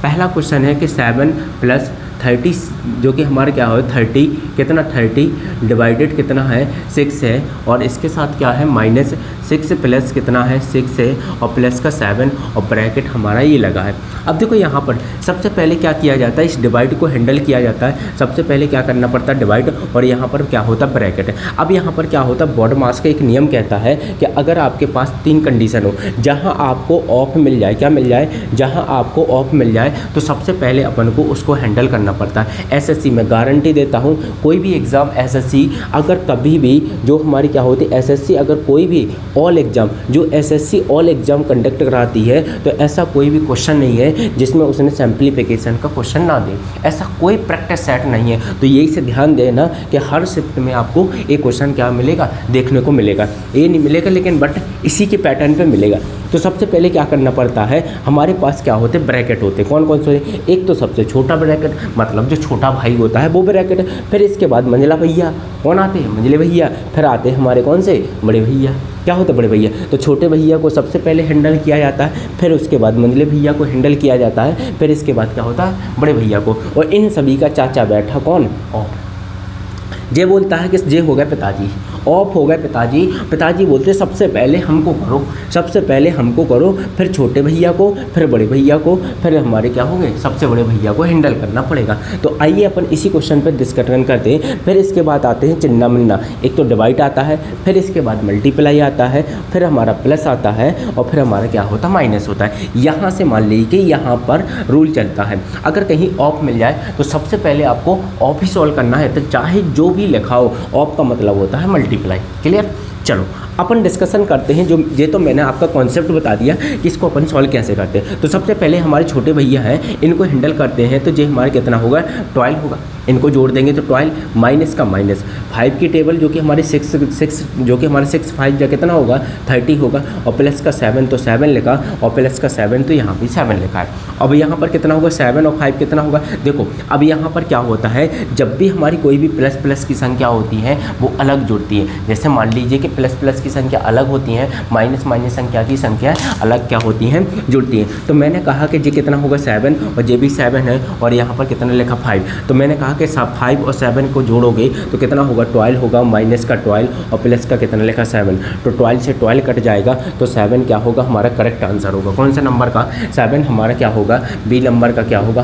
पहला क्वेश्चन है कि 7 + 30 जो कि हमारा क्या हो 30 कितना 30 डिवाइडेड कितना है 6 है, और इसके साथ क्या है -6 प्लस कितना है 6 है, और प्लस का 7 और ब्रैकेट हमारा ये लगा है। अब देखो यहाँ पर सबसे पहले क्या किया जाता है, इस डिवाइड को हैंडल किया जाता है। सबसे पहले क्या करना पड़ता है डिवाइड, और यहाँ पर क्या होता है ब्रैकेट। अब यहाँ पर क्या होता है बोर्ड मास का एक नियम कहता है कि अगर आपके पास 3 कंडीशन हो, जहाँ आपको ऑफ मिल जाए, क्या मिल जाए, जहाँ आपको ऑफ मिल जाए, तो सबसे पहले अपन को उसको हैंडल करना पड़ता है। एसएससी में गारंटी देता हूँ, कोई भी एग्ज़ाम एसएससी अगर कभी भी जो हमारी क्या होती है एसएससी अगर कोई भी ऑल एग्ज़ाम जो एसएससी ऑल एग्ज़ाम कंडक्ट कराती है, तो ऐसा कोई भी क्वेश्चन नहीं है जिसमें उसने सिंप्लीफिकेशन का क्वेश्चन ना दे, ऐसा कोई प्रैक्टिस सेट नहीं है। तो यही से ध्यान देना कि हर शिफ्ट में आपको एक क्वेश्चन क्या मिलेगा, देखने को मिलेगा। ये नहीं मिलेगा लेकिन बट इसी के पैटर्न पे मिलेगा। तो सबसे पहले क्या करना पड़ता है, हमारे पास क्या होते ब्रैकेट होते, कौन कौन से, एक तो सबसे छोटा ब्रैकेट मतलब जो छोटा भाई होता है वो ब्रैकेट, फिर इसके बाद मंझला भैया, कौन आते हैं मंझले भैया, फिर आते हैं हमारे कौन से बड़े भैया, क्या होता है बड़े भैया। तो छोटे भैया को सबसे पहले हैंडल किया जाता है, फिर उसके बाद मंझले भैया को हैंडल किया जाता है, फिर इसके बाद क्या होता है बड़े भैया को, और इन सभी का चाचा बैठा कौन ऑफ। जे बोलता है कि जे हो गए पिताजी, ऑफ हो गए पिताजी, पिताजी बोलते सबसे पहले हमको करो, सबसे पहले हमको करो, फिर छोटे भैया को, फिर बड़े भैया को, फिर हमारे क्या होंगे सबसे बड़े भैया को हैंडल करना पड़ेगा। तो आइए अपन इसी क्वेश्चन पर डिस्कशन करते हैं। फिर इसके बाद आते हैं चिन्ना मिन्ना, एक तो डिवाइड आता है, फिर इसके बाद मल्टीप्लाई आता है, फिर हमारा प्लस आता है, और फिर हमारा क्या होता है माइनस होता है। यहाँ से मान लीजिए कि यहाँ पर रूल चलता है, अगर कहीं ऑफ मिल जाए तो सबसे पहले आपको ऑफ ही सॉल्व करना है, तो चाहे जो भी लिखा हो, ऑफ का मतलब होता है मल्टीप्लाई। क्लियर। चलो अपन डिस्कशन करते हैं। जो ये तो मैंने आपका कॉन्सेप्ट बता दिया कि इसको अपन सॉल्व कैसे करते हैं। तो सबसे पहले हमारे छोटे भैया हैं, इनको हैंडल करते हैं, तो ये हमारे कितना होगा 12 होगा, इनको जोड़ देंगे तो 12 माइनस का माइनस 5 की टेबल जो कि हमारे 6 जो कि हमारे 6 5 जो कितना होगा 30 होगा, और प्लस का 7 तो 7 लिखा, और प्लस का 7 तो यहाँ भी 7 लिखा है। अब यहाँ पर कितना होगा 7 और 5 कितना होगा, देखो अब यहाँ पर क्या होता है, जब भी हमारी कोई भी प्लस प्लस की संख्या होती है वो अलग जुड़ती है। जैसे मान लीजिए कि प्लस प्लस की संख्या अलग होती है, माइनस माइनस संख्या की संख्या अलग क्या होती हैं जुड़ती हैं। तो मैंने कहा कि ये कितना होगा 7, और ये भी 7 है, और यहाँ पर कितना लिखा 5। तो मैंने कहा कि 5 और 7 को जोड़ोगे तो कितना होगा 12 होगा, माइनस का 12 और प्लस का कितना लिखा 7। तो 12 से 12 कट जाएगा, तो 7 क्या होगा हमारा करेक्ट आंसर होगा। कौन सा नंबर का 7 हमारा क्या होगा, बी नंबर का क्या होगा।